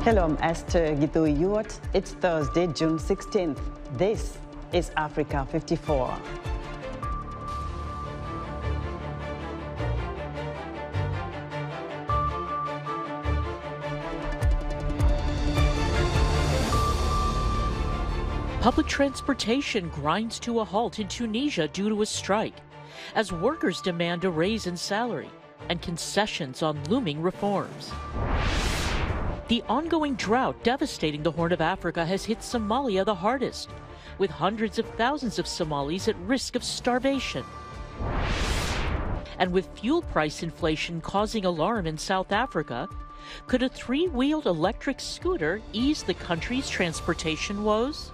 Hello, I'm Esther Githui-Yuot. It's Thursday, June 16th. This is Africa 54. Public transportation grinds to a halt in Tunisia due to a strike, as workers demand a raise in salary and concessions on looming reforms. The ongoing drought devastating the Horn of Africa has hit Somalia the hardest, with hundreds of thousands of Somalis at risk of starvation. And with fuel price inflation causing alarm in South Africa, could a three-wheeled electric scooter ease the country's transportation woes?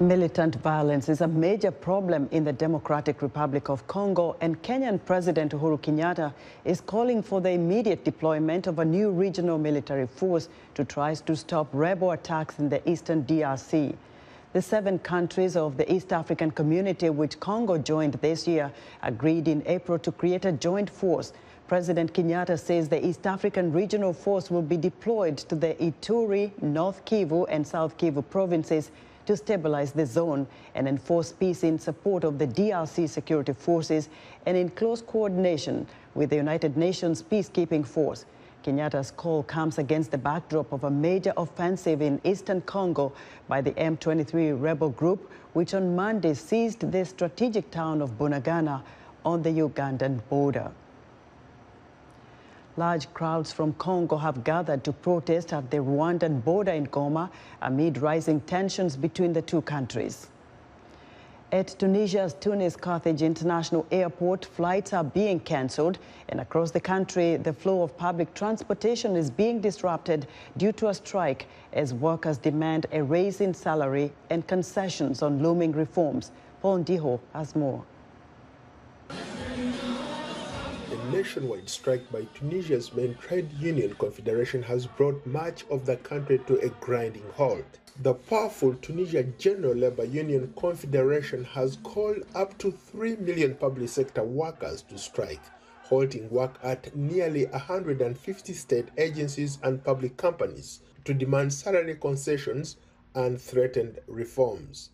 Militant violence is a major problem in the Democratic Republic of Congo, and Kenyan President Uhuru Kenyatta is calling for the immediate deployment of a new regional military force to try to stop rebel attacks in the eastern DRC. The 7 countries of the East African Community, which Congo joined this year, agreed in April to create a joint force. President Kenyatta says the East African Regional Force will be deployed to the Ituri, North Kivu and South Kivu provinces to stabilize the zone and enforce peace in support of the DRC security forces and in close coordination with the United Nations peacekeeping force. Kenyatta's call comes against the backdrop of a major offensive in eastern Congo by the M23 rebel group, which on Monday seized the strategic town of Bunagana on the Ugandan border. Large crowds from Congo have gathered to protest at the Rwandan border in Goma amid rising tensions between the two countries. At Tunisia's Tunis-Carthage International Airport, flights are being cancelled, and across the country, the flow of public transportation is being disrupted due to a strike as workers demand a raise in salary and concessions on looming reforms. Paul Ndiho has more. A nationwide strike by Tunisia's main trade union confederation has brought much of the country to a grinding halt. The powerful Tunisia General Labour Union Confederation has called up to 3 million public sector workers to strike, halting work at nearly 150 state agencies and public companies to demand salary concessions and threatened reforms.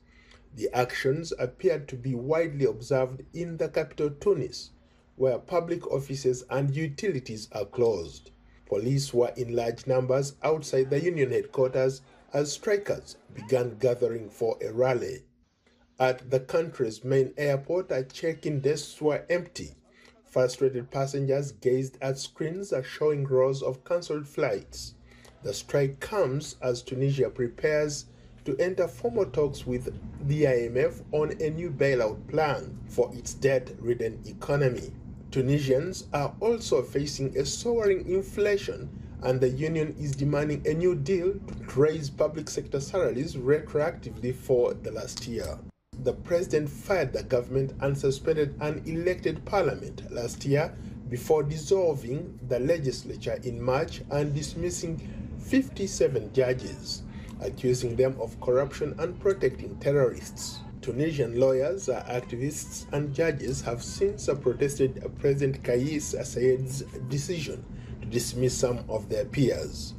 The actions appeared to be widely observed in the capital Tunis, where public offices and utilities are closed. Police were in large numbers outside the union headquarters as strikers began gathering for a rally. At the country's main airport, check-in desks were empty. Frustrated passengers gazed at screens showing rows of cancelled flights. The strike comes as Tunisia prepares to enter formal talks with the IMF on a new bailout plan for its debt-ridden economy. Tunisians are also facing a soaring inflation, and the union is demanding a new deal to raise public sector salaries retroactively for the last year. The president fired the government and suspended an elected parliament last year before dissolving the legislature in March and dismissing 57 judges, accusing them of corruption and protecting terrorists. Tunisian lawyers, activists and judges have since protested President Kais Saied's decision to dismiss some of their peers.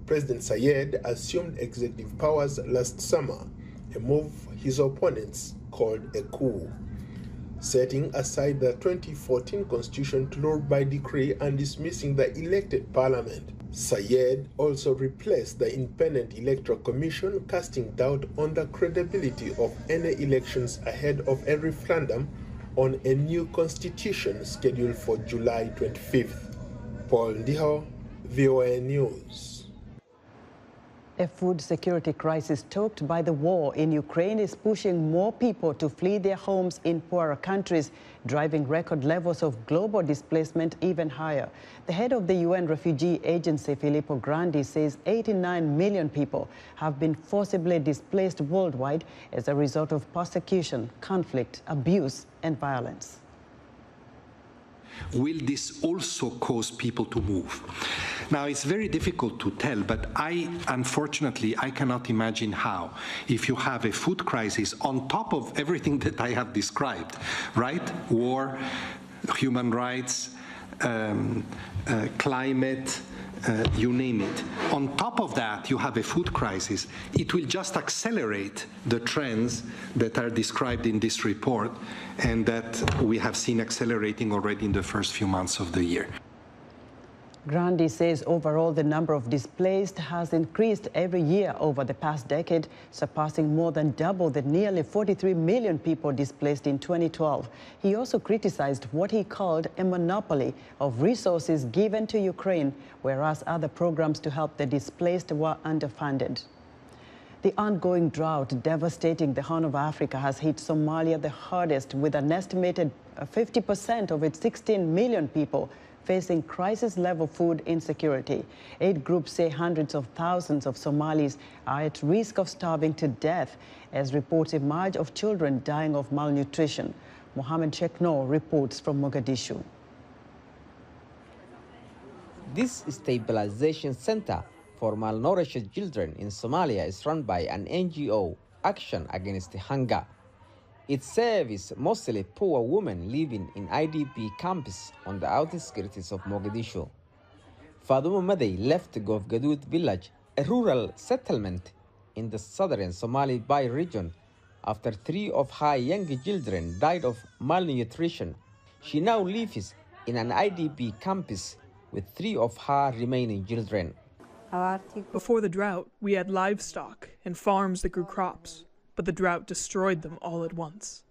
President Saied assumed executive powers last summer, a move his opponents called a coup, setting aside the 2014 constitution to rule by decree and dismissing the elected parliament. Saied also replaced the Independent Electoral Commission, casting doubt on the credibility of any elections ahead of a referendum on a new constitution scheduled for July 25th. Paul Ndiho, VOA News. A food security crisis stoked by the war in Ukraine is pushing more people to flee their homes in poorer countries, driving record levels of global displacement even higher. The head of the UN Refugee Agency, Filippo Grandi, says 89 million people have been forcibly displaced worldwide as a result of persecution, conflict, abuse, and violence. will this also cause people to move? Now, it's very difficult to tell, but unfortunately, I cannot imagine how, if you have a food crisis on top of everything that I have described, right? War, human rights, climate, you name it. On top of that, you have a food crisis. It will just accelerate the trends that are described in this report and that we have seen accelerating already in the first few months of the year. Grandi says overall the number of displaced has increased every year over the past decade, surpassing more than double the nearly 43 million people displaced in 2012. He also criticized what he called a monopoly of resources given to Ukraine, whereas other programs to help the displaced were underfunded. The ongoing drought devastating the Horn of Africa has hit Somalia the hardest, with an estimated 50% of its 16 million people facing crisis-level food insecurity. Aid groups say hundreds of thousands of Somalis are at risk of starving to death, as reports emerge of children dying of malnutrition. Mohammed Sheikh Noor reports from Mogadishu. This stabilization center for malnourished children in Somalia is run by an NGO, Action Against Hunger. It serves mostly poor women living in IDP camps on the outskirts of Mogadishu. Faduma Madey left Gofgadood village, a rural settlement in the southern Somali Bay region, after 3 of her young children died of malnutrition. She now lives in an IDP campus with 3 of her remaining children. Before the drought, we had livestock and farms that grew crops, but the drought destroyed them all at once.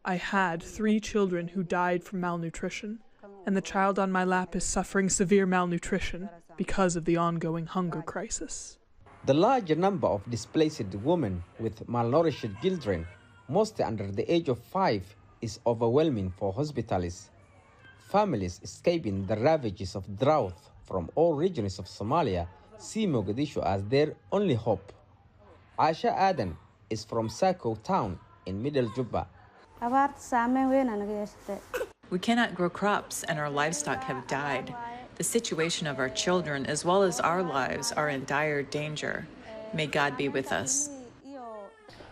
I had 3 children who died from malnutrition, and the child on my lap is suffering severe malnutrition because of the ongoing hunger crisis. The large number of displaced women with malnourished children, mostly under the age of 5, is overwhelming for hospitals. Families escaping the ravages of drought from all regions of Somalia see Mogadishu as their only hope. Aisha Aden is from Sako town in Middle Juba. We cannot grow crops and our livestock have died. The situation of our children as well as our lives are in dire danger. May God be with us.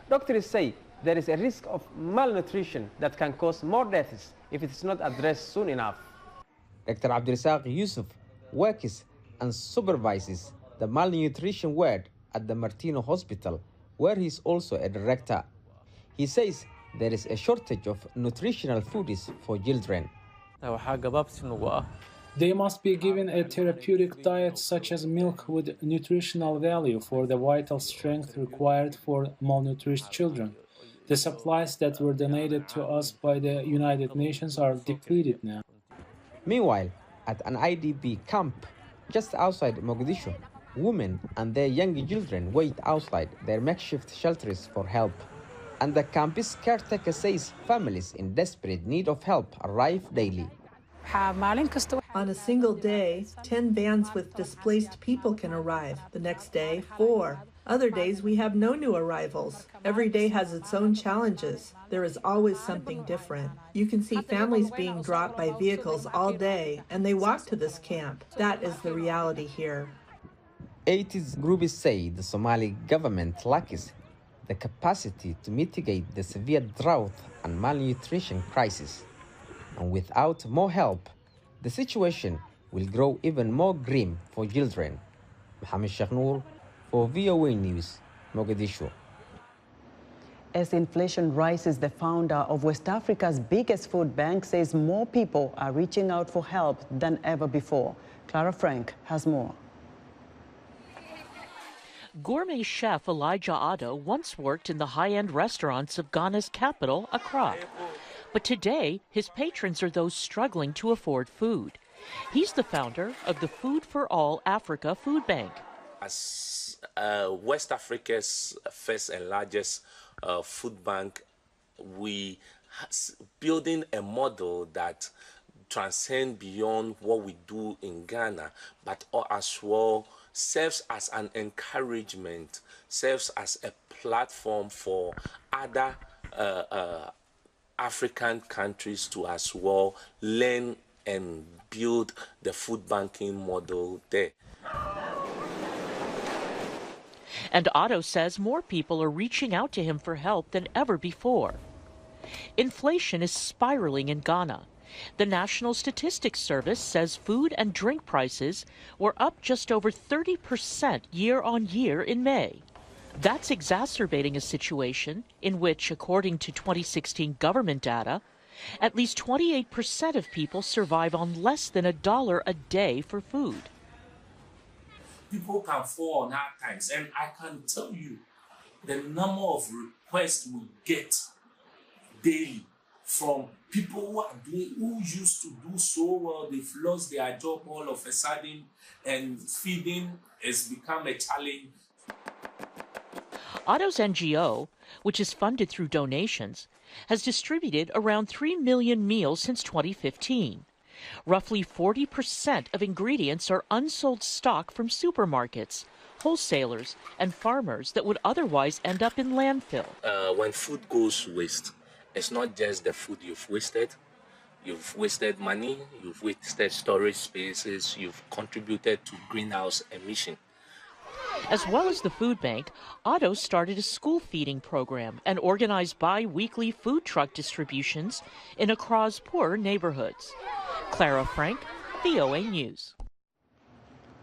Doctors say there is a risk of malnutrition that can cause more deaths if it is not addressed soon enough. Dr. Abdulrazak Yusuf works and supervises the malnutrition ward at the Martino Hospital, where he is also a director. He says there is a shortage of nutritional foods for children. They must be given a therapeutic diet such as milk with nutritional value for the vital strength required for malnourished children. The supplies that were donated to us by the United Nations are depleted now. Meanwhile, at an IDP camp just outside Mogadishu, women and their young children wait outside their makeshift shelters for help. And the campus caretaker says families in desperate need of help arrive daily. On a single day, 10 vans with displaced people can arrive. The next day, 4. Other days, we have no new arrivals. Every day has its own challenges. There is always something different. You can see families being dropped by vehicles all day, and they walk to this camp. That is the reality here. Aid groups say the Somali government lacks the capacity to mitigate the severe drought and malnutrition crisis. And without more help, the situation will grow even more grim for children. Mohammed Sheikh Noor for VOA News, Mogadishu. As inflation rises, the founder of West Africa's biggest food bank says more people are reaching out for help than ever before. Clara Frank has more. Gourmet chef Elijah Otto once worked in the high-end restaurants of Ghana's capital, Accra. But today, his patrons are those struggling to afford food. He's the founder of the Food for All Africa Food Bank. As West Africa's first and largest food bank, we building a model that transcends beyond what we do in Ghana, but as well serves as an encouragement, serves as a platform for other African countries to as well learn and build the food banking model there. And Otto says more people are reaching out to him for help than ever before. Inflation is spiraling in Ghana. The National Statistics Service says food and drink prices were up just over 30% year on year in May. That's exacerbating a situation in which, according to 2016 government data, at least 28% of people survive on less than $1 a day for food. People can fall on hard times, and I can tell you the number of requests we get daily from people who used to do so well, they've lost their job all of a sudden, and feeding has become a challenge. Otto's NGO, which is funded through donations, has distributed around 3 million meals since 2015. Roughly 40% of ingredients are unsold stock from supermarkets, wholesalers, and farmers that would otherwise end up in landfill. When food goes to waste, it's not just the food you've wasted. You've wasted money, you've wasted storage spaces, you've contributed to greenhouse emission. As well as the food bank, Otto started a school feeding program and organized bi-weekly food truck distributions in Accra's poorer neighborhoods. Clara Frank, VOA News.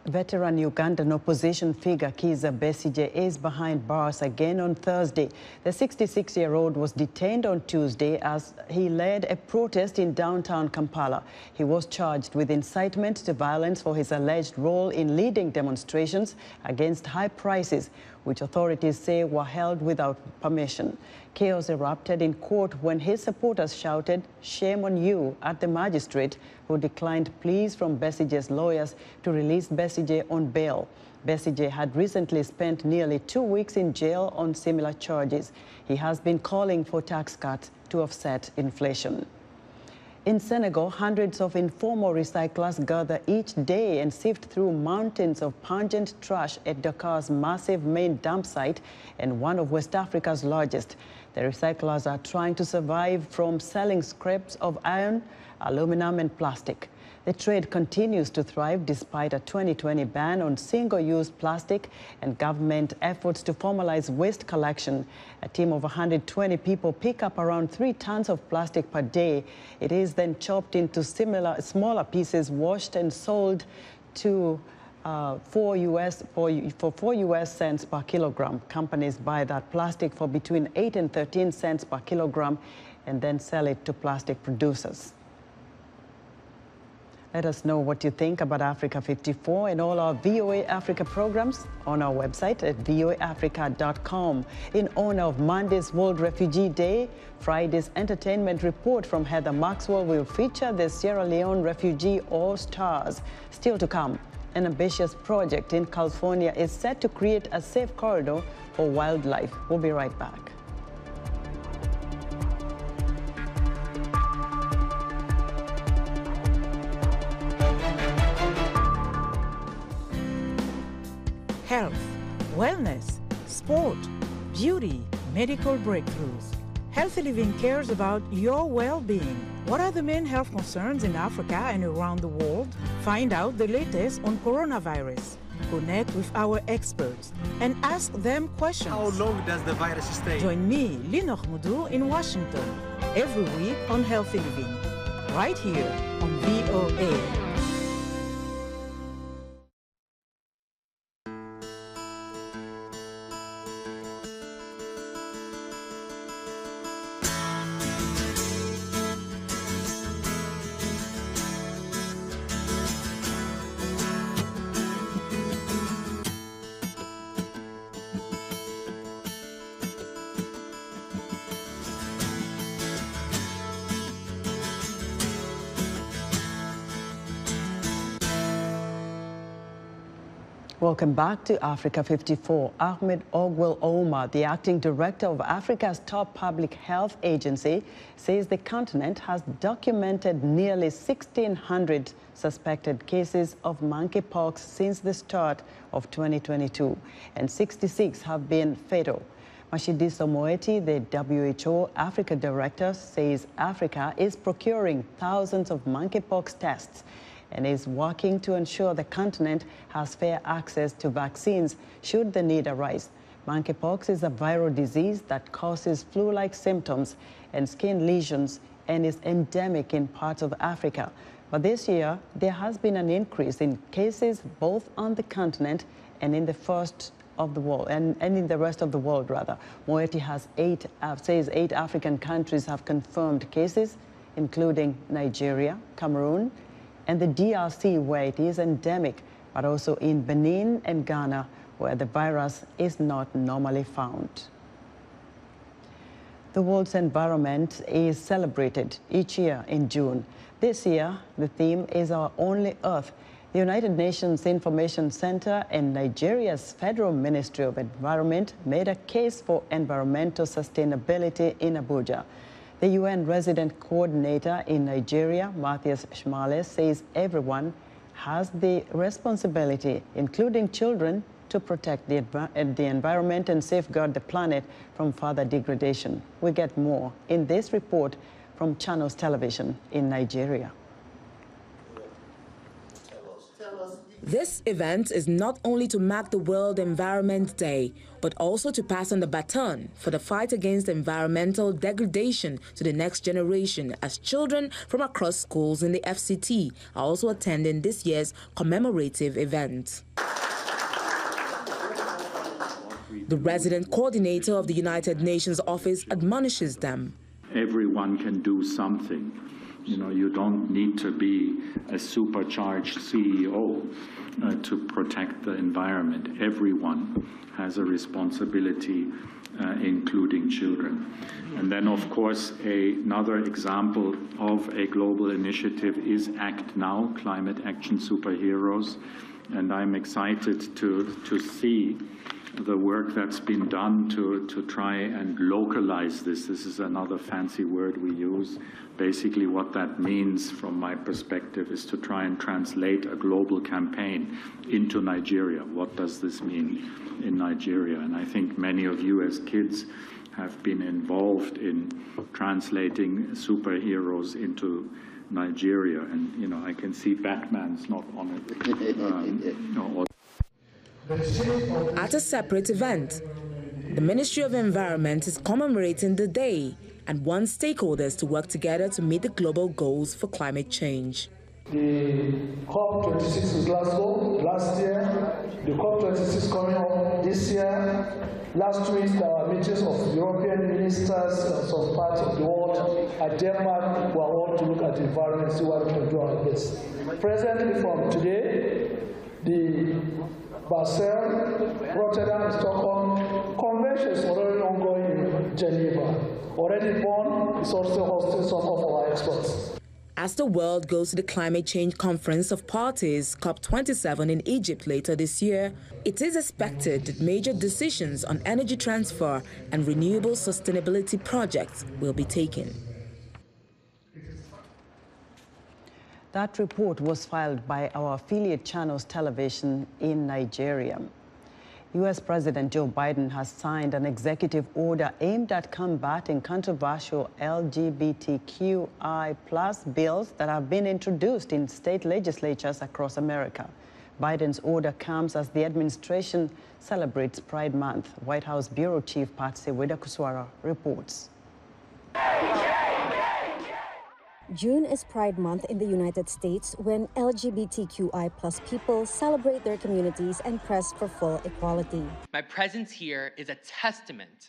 Veteran Ugandan opposition figure Kizza Besigye is behind bars again on Thursday. The 66-year-old was detained on Tuesday as he led a protest in downtown Kampala. He was charged with incitement to violence for his alleged role in leading demonstrations against high prices, which authorities say were held without permission. Chaos erupted in court when his supporters shouted, "Shame on you," at the magistrate, who declined pleas from Besigye's lawyers to release Besigye on bail. Besigye had recently spent nearly 2 weeks in jail on similar charges. He has been calling for tax cuts to offset inflation. In Senegal, hundreds of informal recyclers gather each day and sift through mountains of pungent trash at Dakar's massive main dump site and one of West Africa's largest. The recyclers are trying to survive from selling scraps of iron, aluminum and plastic. The trade continues to thrive despite a 2020 ban on single-use plastic and government efforts to formalize waste collection. A team of 120 people pick up around 3 tons of plastic per day. It is then chopped into smaller pieces, washed and sold to for 4 US cents per kilogram. Companies buy that plastic for between 8 and 13 cents per kilogram and then sell it to plastic producers. Let us know what you think about Africa 54 and all our VOA Africa programs on our website at voaafrica.com. In honor of Monday's World Refugee Day, Friday's entertainment report from Heather Maxwell will feature the Sierra Leone Refugee All-Stars. Still to come, an ambitious project in California is set to create a safe corridor for wildlife. We'll be right back. Health, wellness, sport, beauty, medical breakthroughs. Healthy Living cares about your well-being. What are the main health concerns in Africa and around the world? Find out the latest on coronavirus. Connect with our experts and ask them questions. How long does the virus stay? Join me, Linor Moudou, in Washington, every week on Healthy Living, right here on VOA. Welcome back to Africa 54. Ahmed Ogwell Omar, the acting director of Africa's top public health agency, says the continent has documented nearly 1,600 suspected cases of monkeypox since the start of 2022, and 66 have been fatal. Mashidiso Moeti, the WHO Africa Director, says Africa is procuring thousands of monkeypox tests and is working to ensure the continent has fair access to vaccines should the need arise. Monkeypox is a viral disease that causes flu-like symptoms and skin lesions and is endemic in parts of Africa. But this year, there has been an increase in cases both on the continent and in the rest of the world, rather. Moeti says 8 African countries have confirmed cases, including Nigeria, Cameroon, and the DRC, where it is endemic, but also in Benin and Ghana, where the virus is not normally found. The world's environment is celebrated each year in June. This year, the theme is Our Only Earth. The United Nations Information Center and Nigeria's Federal Ministry of Environment made a case for environmental sustainability in Abuja. The UN resident coordinator in Nigeria, Matthias Schmale, says everyone has the responsibility, including children, to protect the environment and safeguard the planet from further degradation. We get more in this report from Channels Television in Nigeria. This event is not only to mark the World Environment Day, but also to pass on the baton for the fight against environmental degradation to the next generation, as children from across schools in the FCT are also attending this year's commemorative event. The resident coordinator of the United Nations office admonishes them. Everyone can do something. You know, you don't need to be a supercharged CEO to protect the environment. Everyone has a responsibility, including children. And then, of course, another example of a global initiative is Act Now, Climate Action Superheroes. And I'm excited to see the work that's been done to try and localize this. This is another fancy word we use. Basically what that means from my perspective is to try and translate a global campaign into Nigeria. What does this mean in Nigeria? And I think many of you as kids have been involved in translating superheroes into Nigeria. And, you know, I can see Batman's not on it. At a separate event, the Ministry of Environment is commemorating the day and wants stakeholders to work together to meet the global goals for climate change. The COP26 in Glasgow last year, the COP26 coming up this year. Last week, there were meetings of European ministers in some parts of the world. At Denmark, we are all to look at the environment and see what we can do our best. Presently, from today, the Basel, Rotterdam, and Stockholm conventions already ongoing in Geneva. Already Bonn is also hosting some of our experts. As the world goes to the Climate Change Conference of Parties, COP27 in Egypt later this year, it is expected that major decisions on energy transfer and renewable sustainability projects will be taken. That report was filed by our affiliate Channels Television in Nigeria. U.S. President Joe Biden has signed an executive order aimed at combating controversial LGBTQI+ bills that have been introduced in state legislatures across America. Biden's order comes as the administration celebrates Pride Month. White House Bureau Chief Patsy Widakuswara reports. June is Pride Month in the United States, when LGBTQI+ people celebrate their communities and press for full equality. My presence here is a testament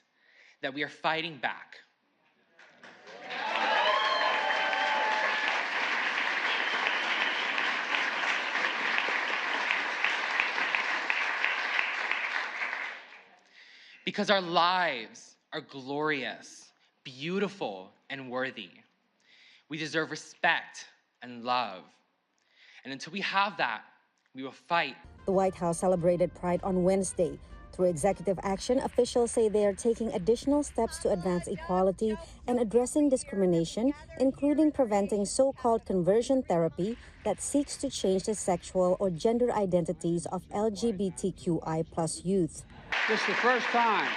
that we are fighting back. Because our lives are glorious, beautiful, and worthy. We deserve respect and love. And until we have that, we will fight. The White House celebrated Pride on Wednesday. Through executive action, officials say they are taking additional steps to advance equality and addressing discrimination, including preventing so-called conversion therapy that seeks to change the sexual or gender identities of LGBTQI+ youth. This is the first time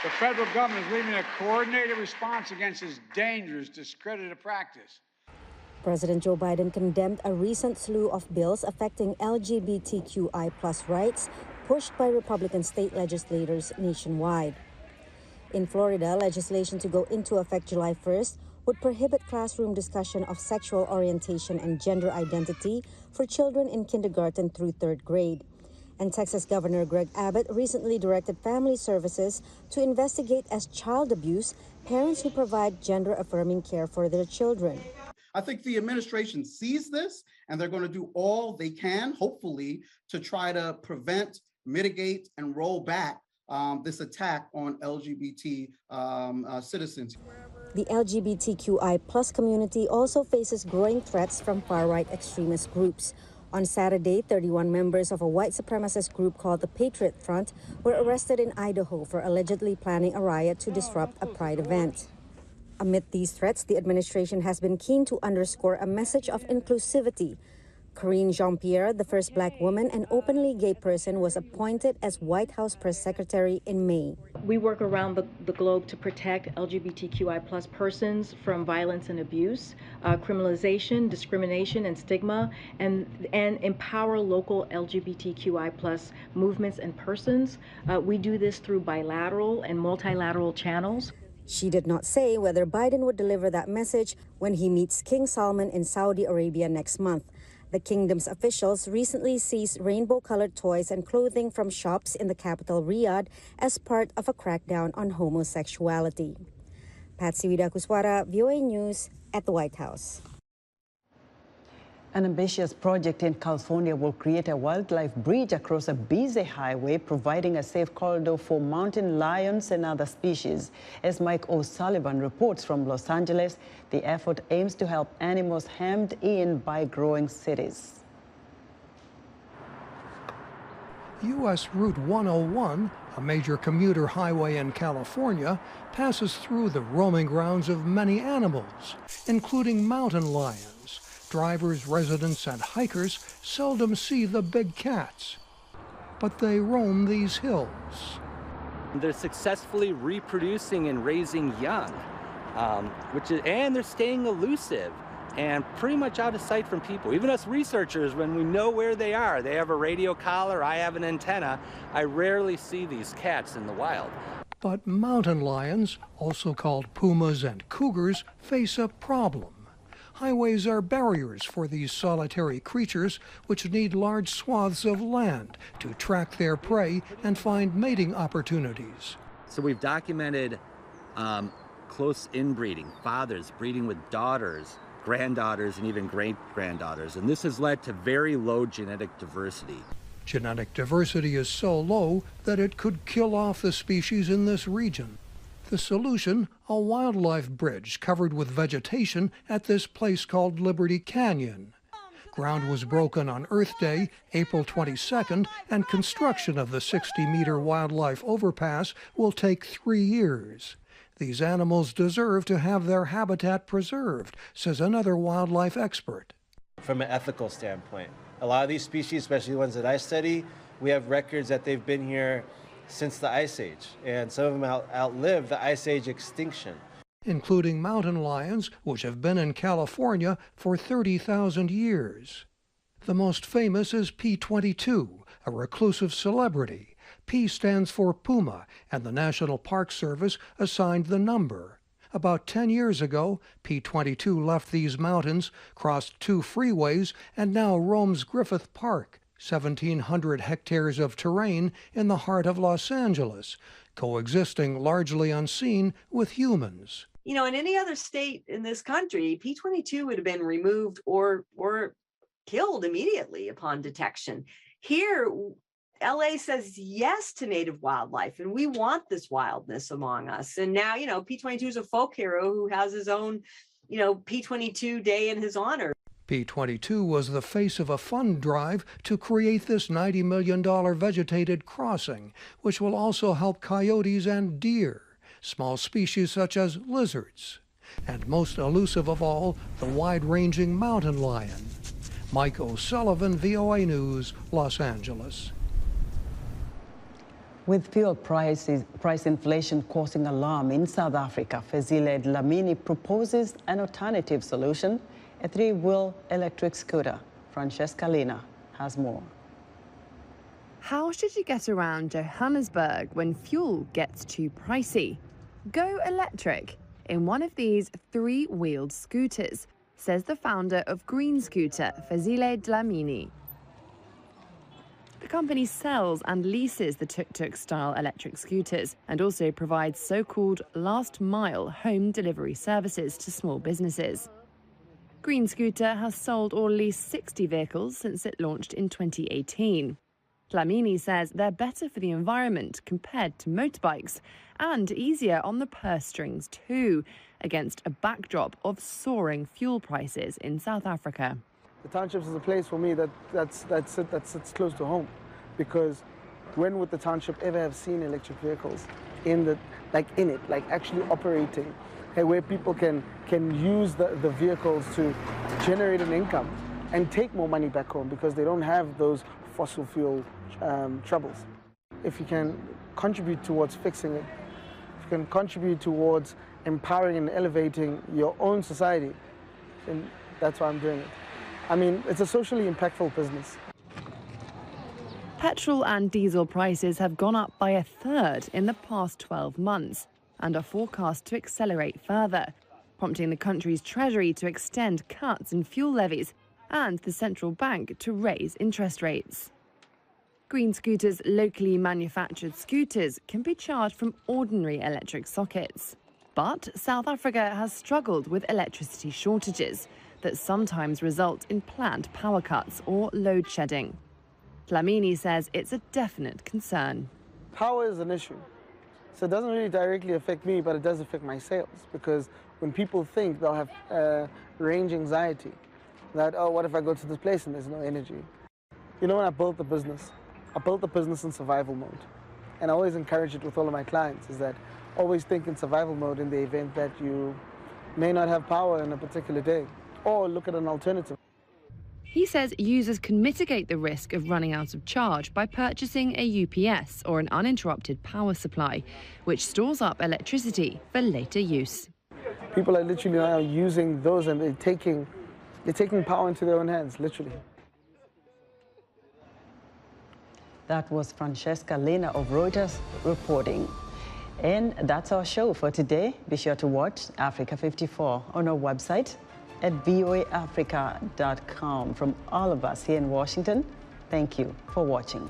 The federal government is leading a coordinated response against this dangerous, discredited practice. President Joe Biden condemned a recent slew of bills affecting LGBTQI+ rights pushed by Republican state legislators nationwide. In Florida, legislation to go into effect July 1st would prohibit classroom discussion of sexual orientation and gender identity for children in kindergarten through 3rd grade. And Texas Governor Greg Abbott recently directed Family Services to investigate as child abuse parents who provide gender-affirming care for their children. I think the administration sees this, and they're going to do all they can, hopefully, to try to prevent, mitigate, and roll back this attack on LGBT citizens. The LGBTQI+ community also faces growing threats from far-right extremist groups. On Saturday, 31 members of a white supremacist group called the Patriot Front were arrested in Idaho for allegedly planning a riot to disrupt a pride event. Amid these threats, the administration has been keen to underscore a message of inclusivity. Karine Jean-Pierre, the first Black woman and openly gay person, was appointed as White House Press Secretary in May. We work around the globe to protect LGBTQI+ persons from violence and abuse, criminalization, discrimination, and stigma, and empower local LGBTQI+ movements and persons. We do this through bilateral and multilateral channels. She did not say whether Biden would deliver that message when he meets King Salman in Saudi Arabia next month. The kingdom's officials recently seized rainbow-colored toys and clothing from shops in the capital, Riyadh, as part of a crackdown on homosexuality. Patsy Widakuswara, VOA News at the White House. An ambitious project in California will create a wildlife bridge across a busy highway, providing a safe corridor for mountain lions and other species. As Mike O'Sullivan reports from Los Angeles, the effort aims to help animals hemmed in by growing cities. U.S. Route 101, a major commuter highway in California, passes through the roaming grounds of many animals, including mountain lions. Drivers, residents, and hikers seldom see the big cats, but they roam these hills. They're successfully reproducing and raising young, and they're staying elusive and pretty much out of sight from people. Even us researchers, when we know where they are, they have a radio collar, I have an antenna, I rarely see these cats in the wild. But mountain lions, also called pumas and cougars, face a problem. Highways are barriers for these solitary creatures, which need large swaths of land to track their prey and find mating opportunities. So we've documented close inbreeding, fathers breeding with daughters, granddaughters, and even great-granddaughters. And this has led to very low genetic diversity. Genetic diversity is so low that it could kill off the species in this region. The solution, a wildlife bridge covered with vegetation at this place called Liberty Canyon. Ground was broken on Earth Day, April 22nd, and construction of the 60-meter wildlife overpass will take 3 years. These animals deserve to have their habitat preserved, says another wildlife expert. From an ethical standpoint, a lot of these species, especially the ones that I study, we have records that they've been here since the Ice Age, and some of them outlived the Ice Age extinction. Including mountain lions, which have been in California for 30,000 years. The most famous is P22, a reclusive celebrity. P stands for Puma, and the National Park Service assigned the number. About 10 years ago, P22 left these mountains, crossed 2 freeways, and now roams Griffith Park, 1,700 hectares of terrain in the heart of Los Angeles, coexisting largely unseen with humans. You know, in any other state in this country, P22 would have been removed or killed immediately upon detection. Here, LA says yes to native wildlife, and we want this wildness among us. And now, you know, P22 is a folk hero who has his own, you know, P22 day in his honor. P22 was the face of a fund drive to create this $90 million vegetated crossing, which will also help coyotes and deer, small species such as lizards, and most elusive of all, the wide-ranging mountain lion. Mike O'Sullivan, VOA News, Los Angeles. With fuel price inflation causing alarm in South Africa, Fezile Dlamini proposes an alternative solution, a three-wheel electric scooter. Francesca Lina has more. How should you get around Johannesburg when fuel gets too pricey? Go electric in one of these three-wheeled scooters, says the founder of Green Scooter, Fezile Dlamini. The company sells and leases the tuk-tuk-style electric scooters and also provides so-called last-mile home delivery services to small businesses. Green Scooter has sold or leased 60 vehicles since it launched in 2018. Dlamini says they're better for the environment compared to motorbikes and easier on the purse strings too, against a backdrop of soaring fuel prices in South Africa. The townships is a place for me that sits close to home, because when would the township ever have seen electric vehicles in it, actually operating, where people can use the vehicles to generate an income and take more money back home because they don't have those fossil fuel troubles. If you can contribute towards fixing it, if you can contribute towards empowering and elevating your own society, then that's why I'm doing it. I mean, it's a socially impactful business. Petrol and diesel prices have gone up by a third in the past 12 months and are forecast to accelerate further, prompting the country's treasury to extend cuts in fuel levies and the central bank to raise interest rates. Green Scooter's locally manufactured scooters can be charged from ordinary electric sockets. But South Africa has struggled with electricity shortages that sometimes result in planned power cuts or load shedding. Dlamini says it's a definite concern. Power is an issue. So it doesn't really directly affect me, but it does affect my sales, because when people think they'll have range anxiety, that, oh, what if I go to this place and there's no energy? You know, when I built the business in survival mode. And I always encourage it with all of my clients, is that always think in survival mode in the event that you may not have power in a particular day, or look at an alternative. He says users can mitigate the risk of running out of charge by purchasing a UPS or an uninterrupted power supply, which stores up electricity for later use. People are literally now using those, and they're taking power into their own hands, literally. That was Francesca Lina of Reuters reporting. And that's our show for today. Be sure to watch Africa 54 on our website at voaafrica.com. From all of us here in Washington, thank you for watching.